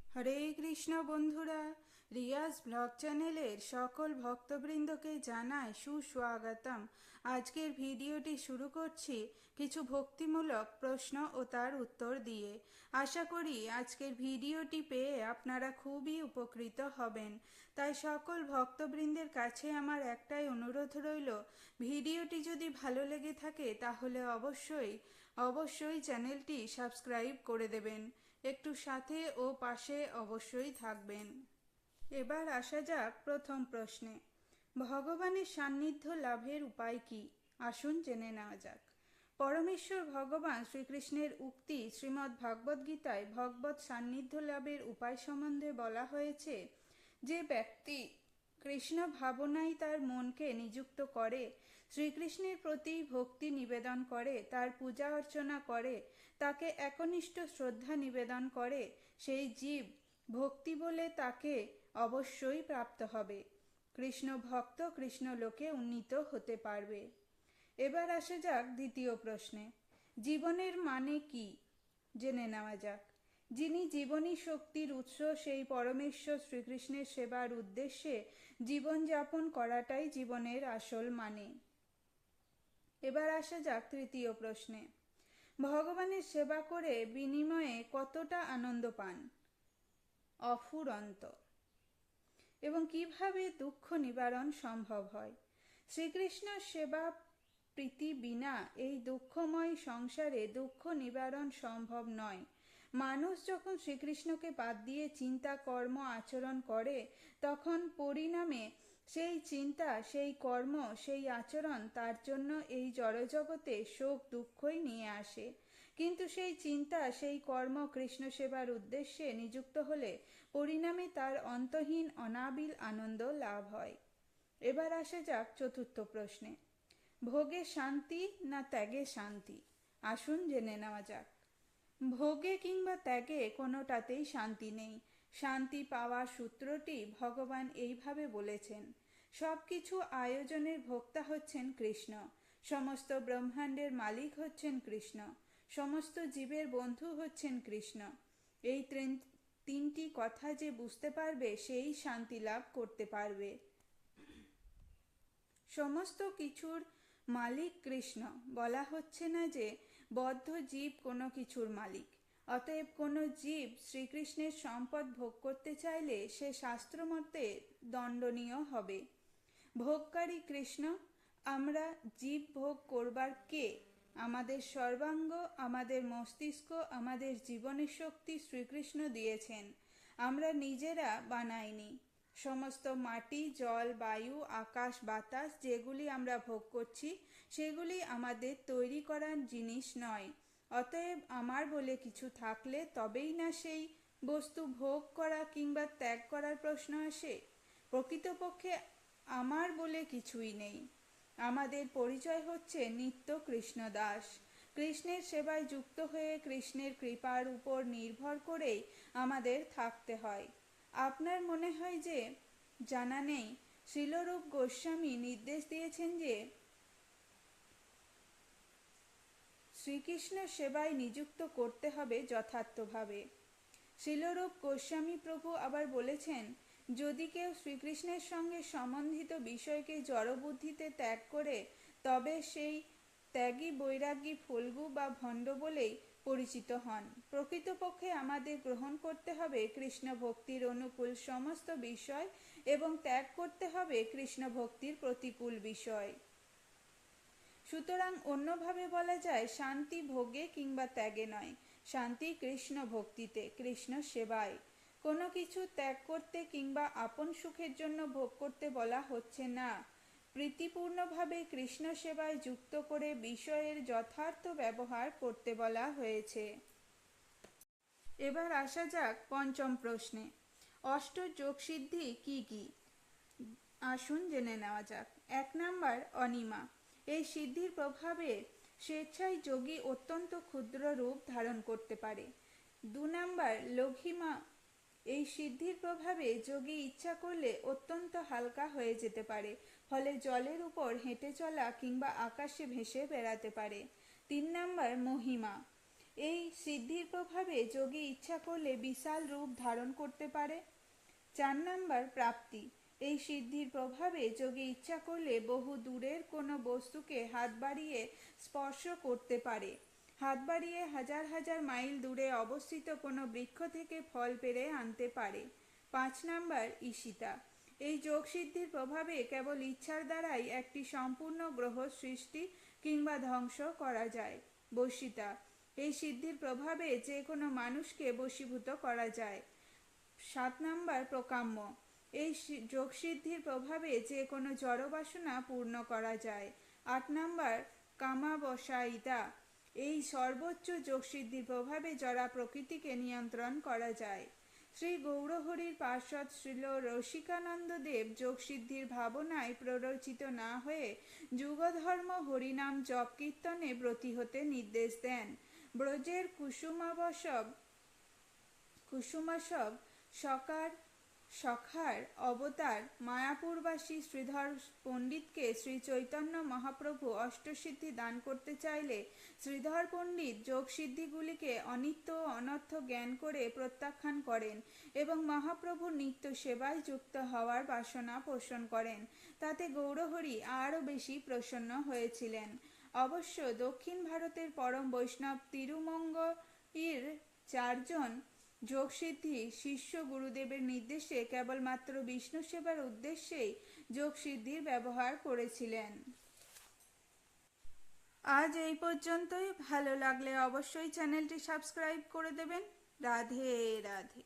হরে কৃষ্ণ বন্ধুরা, রিয়াজ ব্লগ চ্যানেলের সকল ভক্তবৃন্দকে জানাই সুস্বাগতম। আজকের ভিডিওটি শুরু করছি কিছু ভক্তিমূলক প্রশ্ন ও তার উত্তর দিয়ে। আশা করি আজকের ভিডিওটি পেয়ে আপনারা খুবই উপকৃত হবেন। তাই সকল ভক্তবৃন্দের কাছে আমার একটাই অনুরোধ রইল, ভিডিওটি যদি ভালো লেগে থাকে তাহলে অবশ্যই চ্যানেলটি সাবস্ক্রাইব করে দেবেন। একটু সাথে ও পাশে অবশ্যই থাকবেন। এবার আসা যাক প্রথম প্রশ্নে। ভগবানের সান্নিধ্য লাভের উপায় কি? আসুন জেনে নেওয়া যাক। পরমেশ্বর ভগবান শ্রীকৃষ্ণের উক্তি শ্রীমদ্ ভাগবত গীতায় ভগবত সান্নিধ্য লাভের উপায় সম্বন্ধে বলা হয়েছে, যে ব্যক্তি কৃষ্ণ ভাবনায় তার মনকে নিযুক্ত করে, শ্রীকৃষ্ণের প্রতি ভক্তি নিবেদন করে, তার পূজা অর্চনা করে, তাকে একনিষ্ঠ শ্রদ্ধা নিবেদন করে, সেই জীব ভক্তি বলে তাকে অবশ্যই প্রাপ্ত হবে। কৃষ্ণ ভক্ত কৃষ্ণ লোকে উন্নীত হতে পারবে। এবার আসা যাক দ্বিতীয় প্রশ্নে। জীবনের মানে কি? জেনে নেওয়া যাক। যিনি জীবনী শক্তির উৎস, সেই পরমেশ্বর শ্রীকৃষ্ণের সেবার উদ্দেশ্যে জীবনযাপন করাটাই জীবনের আসল মানে। এবার আসা যাক তৃতীয় প্রশ্নে। ভগবানের সেবা করে বিনিময়ে কতটা আনন্দ পান? অফুরন্ত। এবং কিভাবে দুঃখ নিবারণ সম্ভব হয়? শ্রীকৃষ্ণ সেবা প্রীতি বিনা এই দুঃখময় সংসারে দুঃখ নিবারণ সম্ভব নয়। মানুষ যখন শ্রীকৃষ্ণকে বাদ দিয়ে চিন্তা কর্ম আচরণ করে, তখন পরিণামে সেই চিন্তা, সেই কর্ম, সেই আচরণ তার জন্য এই জড়জগতে শোক দুঃখই নিয়ে আসে। কিন্তু সেই চিন্তা, সেই কর্ম কৃষ্ণ সেবার উদ্দেশ্যে নিযুক্ত হলে পরিণামে তার অন্তহীন অনাবিল আনন্দ লাভ হয়। এবার আসা যাক চতুর্থ প্রশ্নে। ভোগে শান্তি না ত্যাগে শান্তি? আসুন জেনে নেওয়া যাক। ভোগে কিংবা ত্যাগে কোনোটাতেই শান্তি নেই। শান্তি পাওয়ার সূত্রটি ভগবান এইভাবে বলেছেন। সব কিছু আয়োজনের ভোক্তা হচ্ছেন কৃষ্ণ, সমস্ত ব্রহ্মাণ্ডের মালিক হচ্ছেন কৃষ্ণ, সমস্ত জীবের বন্ধু হচ্ছেন কৃষ্ণ। এই তিনটি কথা যে বুঝতে পারবে, সেই শান্তি লাভ করতে পারবে। সমস্ত কিছুর মালিক কৃষ্ণ, বলা হচ্ছে না যে বদ্ধ জীব কোনো কিছুর মালিক। অতএব কোনো জীব শ্রীকৃষ্ণের সম্পদ ভোগ করতে চাইলে সে শাস্ত্রমতে দণ্ডনীয় হবে। ভোগকারী কৃষ্ণ, আমরা জীব ভোগ করবার কে? আমাদের সর্বাঙ্গ, আমাদের মস্তিষ্ক, আমাদের জীবনের শক্তি শ্রীকৃষ্ণ দিয়েছেন, আমরা নিজেরা বানাইনি। সমস্ত মাটি, জল, বায়ু, আকাশ, বাতাস যেগুলি আমরা ভোগ করছি, সেগুলি আমাদের তৈরি করার জিনিস নয়। অতএব আমার বলে কিছু থাকলে তবেই না সেই বস্তু ভোগ করা কিংবা ত্যাগ করার প্রশ্ন আসে। প্রকৃতপক্ষে আমার বলে কিছুই নেই। আমাদের পরিচয় হচ্ছে নিত্য কৃষ্ণদাস। কৃষ্ণের সেবায় যুক্ত হয়ে কৃষ্ণের কৃপার উপর নির্ভর করেই আমাদের থাকতে হয়। আপনার মনে হয় যে জানা নেই, শ্রীলরূপ গোস্বামী নির্দেশ দিয়েছেন যে শ্রীকৃষ্ণ সেবায় নিযুক্ত করতে হবে যথার্থভাবে। শ্রীলরূপ গোস্বামী প্রভু আবার বলেছেন, যদি কেউ শ্রীকৃষ্ণের সঙ্গে সম্বন্ধিত বিষয়কে জড়বুদ্ধিতে ত্যাগ করে, তবে সেই ত্যাগী বৈরাগী ফল্গু বা ভণ্ড বলেই পরিচিত হন। প্রকৃতপক্ষে আমাদের গ্রহণ করতে হবে কৃষ্ণ ভক্তির অনুকূল সমস্ত বিষয় এবং ত্যাগ করতে হবে কৃষ্ণ ভক্তির প্রতিকূল বিষয়। সুতরাং অন্যভাবে বলা যায়, শান্তি ভোগে কিংবা ত্যাগে নয়, শান্তি কৃষ্ণ ভক্তিতে, কৃষ্ণ সেবায়। কোনো কিছু ত্যাগ করতে কিংবা আপন সুখের জন্য ভোগ করতে বলা হচ্ছে না। প্রীতিপূর্ণভাবে কৃষ্ণ সেবায় যুক্ত করে বিষয়ের যথার্থ ব্যবহার করতে বলা হয়েছে। এবার আসা যাক পঞ্চম প্রশ্নে। অষ্টযোগ সিদ্ধি কি কি? আসুন জেনে নেওয়া যাক। 1 নাম্বার অনিমা। এই সিদ্ধির প্রভাবে স্বেচ্ছায় যোগী অত্যন্ত ক্ষুদ্র রূপ ধারণ করতে পারে। 2 নাম্বার লঘিমা। এই সিদ্ধির প্রভাবে যোগী ইচ্ছা করলে অত্যন্ত হালকা হয়ে যেতে পারে, ফলে জলের উপর হেঁটে চলা কিংবা আকাশে ভেসে বেড়াতে পারে। 3 নাম্বার মহিমা। এই সিদ্ধির প্রভাবে যোগী ইচ্ছা করলে বিশাল রূপ ধারণ করতে পারে। 4 নাম্বার প্রাপ্তি। এই সিদ্ধির প্রভাবে যোগী ইচ্ছা করলে বহু দূরের কোনো বস্তুকে হাত বাড়িয়ে স্পর্শ করতে পারে। হাত বাড়িয়ে হাজার হাজার মাইল দূরে অবস্থিত কোনো বৃক্ষ থেকে ফল পেড়ে আনতে পারে। 5 নাম্বার ঈশিতা। এই যোগ সিদ্ধির প্রভাবে কেবল ইচ্ছার দ্বারাই একটি সম্পূর্ণ গ্রহ সৃষ্টি কিংবা ধ্বংস করা যায়। বশিতা। এই সিদ্ধির প্রভাবে যে কোনো মানুষকে বশীভূত করা যায়। 7 নাম্বার প্রকাম্য। এই যোগসিদ্ধির প্রভাবে যে কোনো জড়বাসনা পূর্ণ করা যায়। 8 নাম্বার কামাবসায়িতা। এই সর্বোচ্চ যোগসিদ্ধির প্রভাবে জড়া প্রকৃতিকে নিয়ন্ত্রণ করা যায়। শ্রী গৌরহরির পার্ষদ শ্রীল রসিকানন্দ দেব যোগসিদ্ধির ভাবনায় প্ররোচিত না হয়ে যুগধর্ম হরিনাম জপ কীর্তনে ব্রতী হতে নির্দেশ দেন। ব্রজের কুসুমাসব সখার অবতার মায়াপুরবাসী শ্রীধর পণ্ডিতকে শ্রী চৈতন্য মহাপ্রভু অষ্টসিদ্ধি দান করতে চাইলে শ্রীধর পণ্ডিত যোগসিদ্ধিগুলিকে অনিত্য ও অনর্থ জ্ঞান করে প্রত্যাখ্যান করেন এবং মহাপ্রভুর নিত্য সেবায় যুক্ত হওয়ার বাসনা পোষণ করেন। তাতে গৌরহরি আরও বেশি প্রসন্ন হয়েছিলেন। অবশ্য দক্ষিণ ভারতের পরম বৈষ্ণব তিরুমঙ্গইর 4 জন যোগসিদ্ধি শিষ্য গুরুদেবের নির্দেশে কেবলমাত্র বিষ্ণু সেবার উদ্দেশ্যেই যোগসিদ্ধির ব্যবহার করেছিলেন। আজ এই পর্যন্তই। ভালো লাগলে অবশ্যই চ্যানেলটি সাবস্ক্রাইব করে দেবেন। রাধে রাধে।